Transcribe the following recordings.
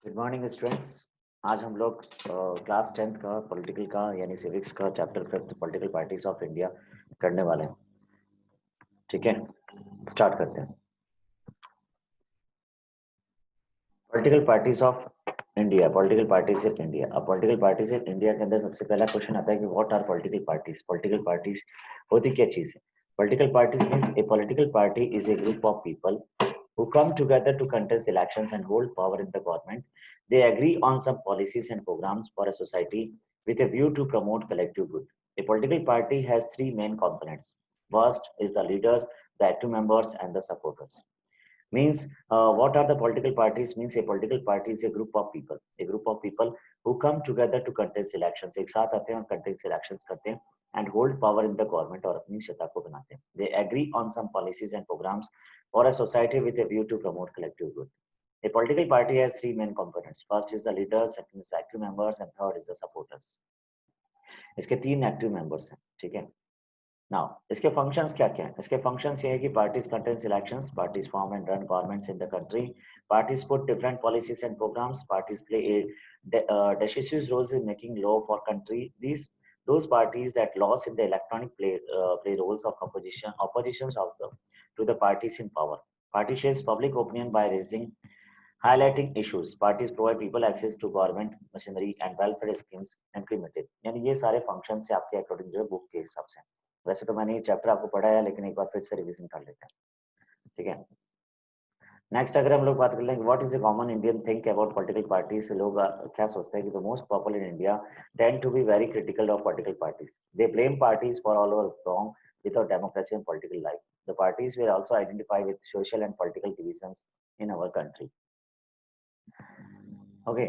Good morning students. आज हम लोग क्लास 10th का पॉलिटिकल का यानी सिविक्स का chapter 5 political parties of India करने वाले हैं। ठीक है, स्टार्ट करते हैं। Political parties of India, political parties of India. अब पॉलिटिकल पार्टीज ऑफ इंडिया के अंदर सबसे पहला क्वेश्चन आता है कि what are political parties. Political parties होती क्या चीज है? Political parties means a political party is a group of people who come together to contest elections and hold power in the government. They agree on some policies and programs for a society with a view to promote collective good. A political party has three main components. First is the leaders, the active members, and the supporters. Means what are the political parties? Means a political party is a group of people who come together to contest elections. एक साथ आते हैं और contest elections करते हैं and hold power in the government और अपनी सत्ता को बनाते हैं. They agree on some policies and programs for a society with a view to promote collective good. A political party has three main components. First is the leaders, second is active members, and third is the supporters. इसके तीन active members हैं, ठीक है। Now इसके functions क्या क्या है? इसके फंक्शंस ये है कि parties contest elections, parties form and run governments in the country, parties put different policies and programs, parties play a decisive roles in making law for country. Those parties that lost in the electronic play roles of oppositions of the to the parties in power. Party shapes public opinion by raising highlighting issues. Parties provide people access to government machinery and welfare schemes implemented. यानी ये सारे function से आपके according जो है book के हिसाब से। वैसे तो मैंने ये चैप्टर आपको पढ़ाया लेकिन एक बार फिर से रिवीजन कर लेते हैं, ठीक है। नेक्स्ट अगर हम लोग बात कर लेंगे what is the common Indian think about political parties, लोग क्या सोचते हैं कि the most popular in India tend to be very critical of political parties. They blame parties for all over wrong without democracy and political life. The parties were also identified with social and political divisions in our country. Okay,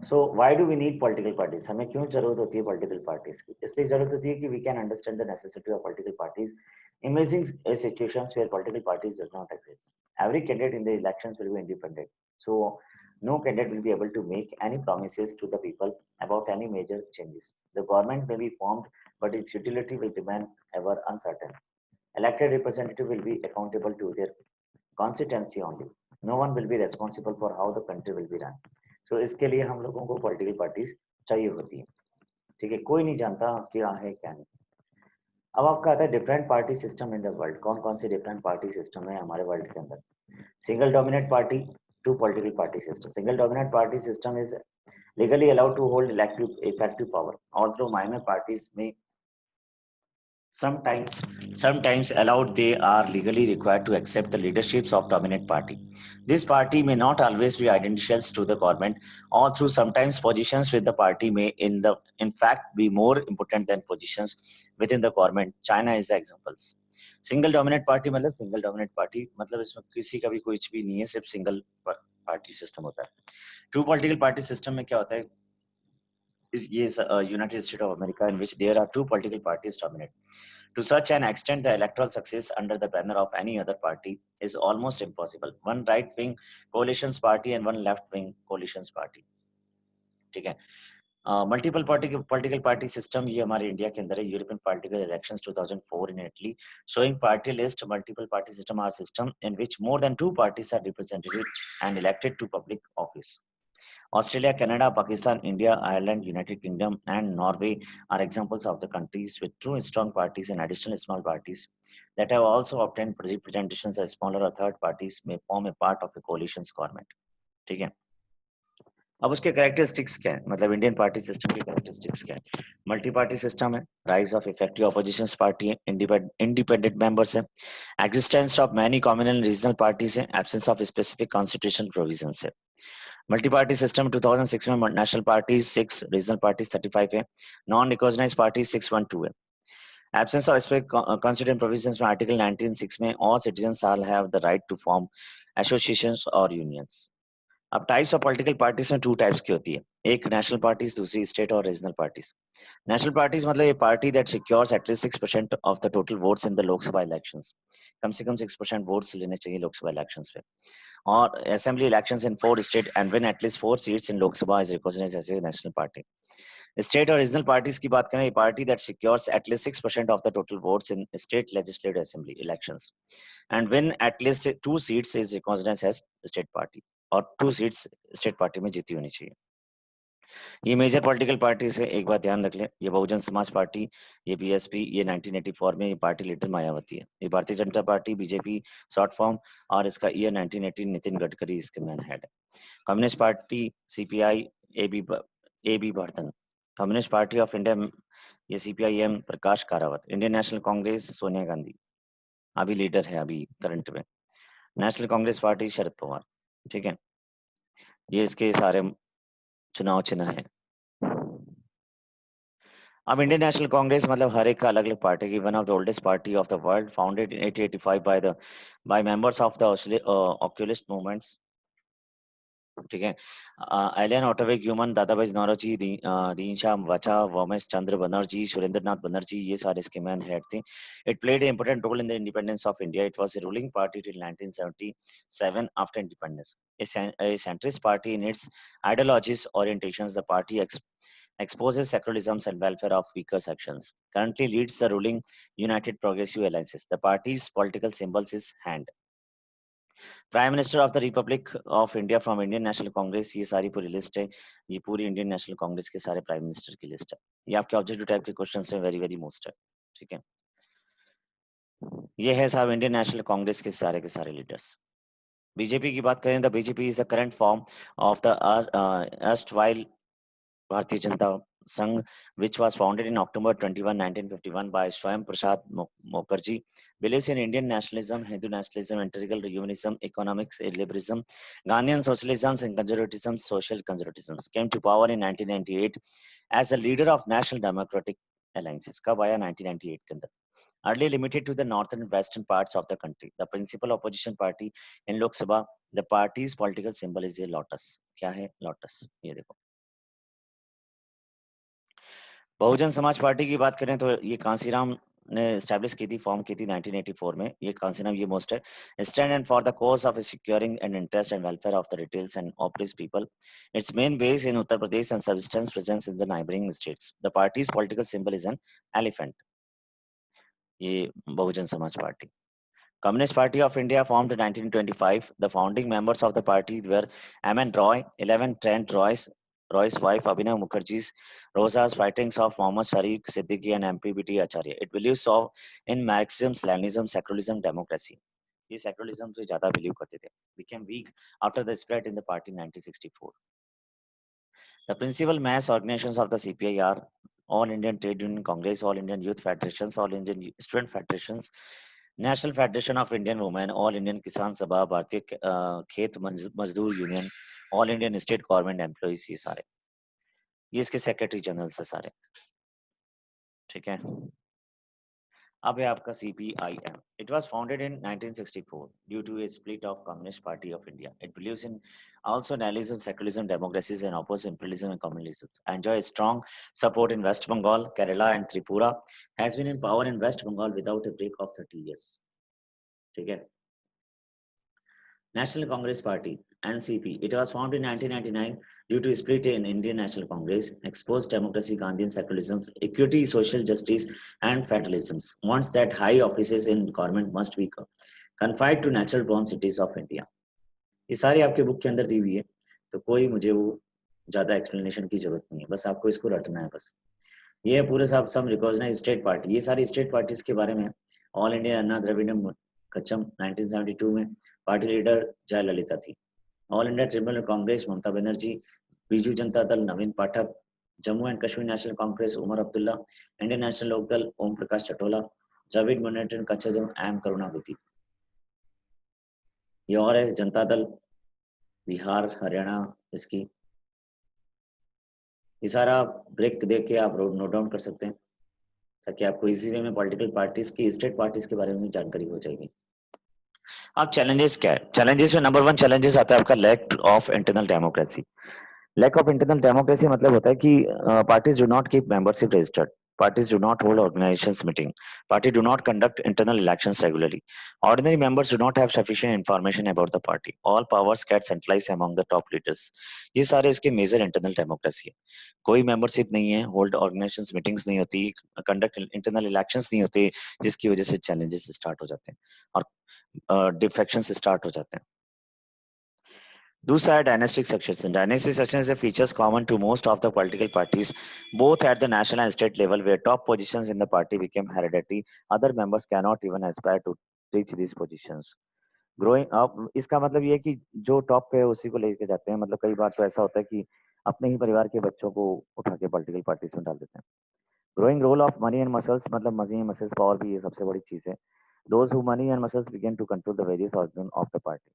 so why do we need political parties? हमें क्यों जरूरत होती है political parties की? इसलिए जरूरत होती है कि we can understand the necessity of political parties imagining situations where political parties does not exist. Every candidate in the elections will be independent, so no candidate will be able to make any promises to the people about any major changes. The government may be formed, but its utility will remain ever uncertain. Elected representative will be accountable to their constituency only. No one will be responsible for how the country will be run. So इसके लिए हम लोगों को political parties चाहिए होती है, ठीक है। कोई नहीं जानता क्या है क्या नहीं। अब आपका आता है different party system in the world. कौन कौन से डिफरेंट पार्टी सिस्टम है हमारे वर्ल्ड के अंदर? Single dominate party, two political party system. Single dominate party system is legally allowed to hold elective effective power, although minor parties may sometimes allowed, they are legally required to accept the leaderships of dominant party. This party may not always be identical to the government, or through sometimes positions with the party may in fact be more important than positions within the government. China is the examples. Single dominate party मतलब single dominate party मतलब इसमें किसी का भी कुछ भी नहीं है, सिर्फ सिंगल पार्टी सिस्टम होता है। टू पॉलिटिकल पार्टी सिस्टम में क्या होता है? is United States of America, in which there are two political parties dominate. To such an extent, the electoral success under the banner of any other party is almost impossible. One right-wing coalitions party and one left-wing coalitions party. ठीक है। Multiple party political party system ये हमारे India के अंदर है। European political elections 2004 in Italy showing party list. Multiple party system are system in which more than two parties are represented and elected to public office. Australia, Canada, Pakistan, India, Ireland, United Kingdom, and Norway are examples of the countries with two strong parties and additional small parties that have also obtained representations as smaller or third parties may form a part of a coalition's government. ठीक है। अब उसके characteristics क्या है, मतलब Indian party system की characteristics क्या है? मल्टी पार्टी सिस्टम है, rise of effective opposition party है, इंडिपेंडेंट मेंबर्स है, existence of many communal regional parties है, absence of specific constitution provisions है। मल्टी पार्टी सिस्टम 2006 में नेशनल पार्टीज 6, रीजनल पार्टीज 35 है, नॉन रिकॉग्नाइज पार्टीज 612 है। Absence of specific constitution provisions में article 19(6) में all citizens all have the right to form associations और unions. अब types of political parties में two types की होती है, एक नेशनल पार्टीज, दूसरी स्टेट और रीजनल पार्टीज। नेशनल पार्टीज मतलब ये party that secures at least 6% of the total votes in the Lok Sabha elections. कम से कम 6% वोट्स लेने चाहिए लोकसभा इलेक्शंस में। और assembly elections in 4 state and win at least 4 seats in Lok Sabha is recognised as a national party. State और रीजनल पार्टीज की बात करें, ये party that secures at least 6% of the total votes in state legislative assembly elections and win at least 2 seats is recognised as state party. और 2 seats state party में जीती होनी चाहिए। ये मेजर पॉलिटिकल पार्टी से एक बात ध्यान रख लें, ये बहुजन समाज पार्टी, ये बीएसपी, ये 1984 में ये पार्टी लीडर मायावती है। ये Bharatiya Janata party BJP short form, और इसका ईयर 1918 नितिन गडकरी इसके मैन हेड है। Communist Party CPI, A B Bardhan. Communist Party of India, ये सीपीआईएम प्रकाश कारावत। इंडियन नेशनल कांग्रेस सोनिया गांधी अभी लीडर है अभी करंट में। नेशनल कांग्रेस पार्टी शरद पवार। ठीक है, ये इसके सारे चुनाव चिन्ह है। अब इंडियन नेशनल कांग्रेस मतलब हर एक का अलग अलग पार्टी की, one of the oldest party of the world, founded in 1885 by members of the oculist movements. ठीक है, एलियन ऑटोवे ह्यूमन, दादाभाई नौरोजी, दीनशाह वचा, वोमेश चंद्र बनर्जी, सुरेंद्रनाथ बनर्जी, ये सारे इसके मैन हेड थे। It played a important role in the independence of India. It was a ruling party till 1977 after independence. A centrist party in its ideologies, orientations, the party exposes secularism and welfare of weaker sections. Currently leads the ruling United Progressive Alliances. The party's political symbols is hand. Prime minister of the Republic of India from Indian National Congress, ये सारी पूरी list है। ये पूरी Indian National Congress के सारे prime minister की list है। ये आपके ऑब्जेक्टिव टाइप के क्वेश्चन है, वेरी वेरी मोस्ट है। ठीक है, ये है साहब इंडियन नेशनल कांग्रेस के सारे लीडर्स। बीजेपी की बात करें, the BJP is the current form of the erstwhile Bharatiya Janata Sangh, which was founded in October 21, 1951 by Swayam Prasad Mukherjee, believes in Indian nationalism, Hindu nationalism, integral humanism, economics, liberalism, Gandhian socialism, and conservatism, social conservatism. Came to power in 1998 as the leader of National Democratic Alliances. कब आया? 1998 के अंदर। Earlier limited to the northern and western parts of the country. The principal opposition party in Lok Sabha, the party's political symbol is a lotus. क्या है? Lotus. ये देखो। Bahujan Samaj party की बात करें तो ये कांसीराम ने स्टैब्लिश की थी, फॉर्म की थी 1984 में। ये कांसीराम ये मोस्ट है। Stand and for the cause of securing and interest and welfare of the retails and oppress people. It's main base in Uttar Pradesh and substance presence in the neighbouring states. The parties political symbol is an elephant. ये Bahujan Samaj party. Communist Party of India formed in 1925. The founding members of the party were M.N. Roy, 11 Trent Royce, Roy's wife Abhinav Mukherjee's, Rosa's writings of Mohammad Sadiq Siddiqui and M.P.B.T. Acharya. It believes of in Marxism, Leninism, secularism, democracy. ये secularism से ज्यादा believe करते थे. Became weak after the split in the party in 1964. The principal mass organizations of the CPI are All Indian Trade Union Congress, All Indian Youth Federations, All Indian Student Federations, National Federation of Indian Women, All Indian Kisan Sabha, भारतीय खेत मजदूर union, all Indian state government employees, ये सारे, ये इसके secretary general से सारे। ठीक है, अब है आपका CPIM. It was founded in 1964 due to a split of Communist Party of India. It believes in also nationalism, secularism, democracies, and opposes imperialism and communism. Enjoys strong support in West Bengal, Kerala, and Tripura. Has been in power in West Bengal without a break of 30 years. ठीक है, National Congress Party (NCP). It was formed in 1999 due to a split in Indian National Congress. Exposed democracy, Gandhian secularism, equity, social justice, and federalism. Wants that high offices in government must be confined to natural born cities of India. ये सारी आपके book के अंदर दी हुई है, तो कोई मुझे वो ज्यादा एक्सप्लेनेशन की जरूरत नहीं है, बस आपको इसको रटना है बस। ये है पूरे साहब सम रिकॉग्नाइज्ड स्टेट पार्टी। ये सारी स्टेट पार्टीज के बारे में। ऑल इंडिया अन्ना द्रविड़ कच्चम 1972 में पार्टी लीडर जयललिता थी। All India tribunal Congress Mamata Banerjee, Biju Janata Dal Naveen Pathak, Jammu and Kashmir national Congress Omar Abdullah, Indian national Lok Dal Om Prakash Chautala, Dravida Munnetra Kazhagam M Karunanidhi. ये और है जनता दल बिहार हरियाणा इसकी। ये सारा ब्रेक देख के आप नोट डाउन कर सकते हैं, ताकि आपको इजी वे में पॉलिटिकल पार्टीज की स्टेट पार्टीज के बारे में जानकारी हो जाएगी। अब चैलेंजेस क्या है? चैलेंजेस में नंबर 1 चैलेंजेस आता है आपका lack of internal democracy. Lack of internal democracy मतलब होता है कि parties do not keep membership registered, parties do not hold organizations meeting, party do not conduct internal elections regularly, ordinary members do not have sufficient information about the party, all powers get centralized among the top leaders। ये सारे इसके major internal democracy है। कोई membership नहीं है, hold organisations meetings नहीं होती, conduct internal elections नहीं होते, जिसकी वजह से चैलेंजेस स्टार्ट हो जाते हैं और डिफेक्शंस स्टार्ट हो जाते हैं। Those are dynastic succession. Dynastic succession is a features common to most of the political parties, both at the national and state level, where top positions in the party became hereditary. Other members cannot even aspire to reach these positions. Growing up इसका मतलब ये है कि जो top पे है उसी को लेके जाते हैं। मतलब कई बार तो ऐसा होता है कि अपने ही परिवार के बच्चों को उठा के पॉलिटिकल पार्टीज में डाल देते हैं। Growing role of money and muscles, मतलब मनी एंड मसल्स पावर भी ये सबसे बड़ी चीज है। Those who money and muscles begin to control the various organ of the party.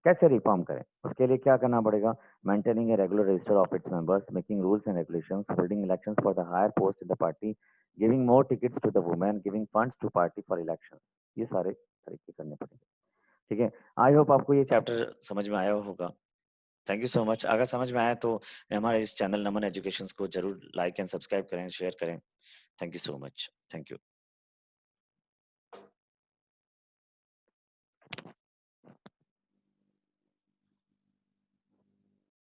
कैसे रिफॉर्म करें? उसके लिए क्या करना पड़ेगा? Maintaining a regular register of its members, making rules and regulations, holding elections for the higher post in the party, giving more tickets to the women, giving funds to party for election. ये सारे तरीके करने पड़ेंगे। ठीक है। I hope आपको ये chapter समझ में आया होगा। Thank you so much. अगर समझ में आया तो हमारे इस चैनल नमन एजुकेशन को जरूर लाइक एंड सब्सक्राइब करें, शेयर करें। Thank you so much. Thank you.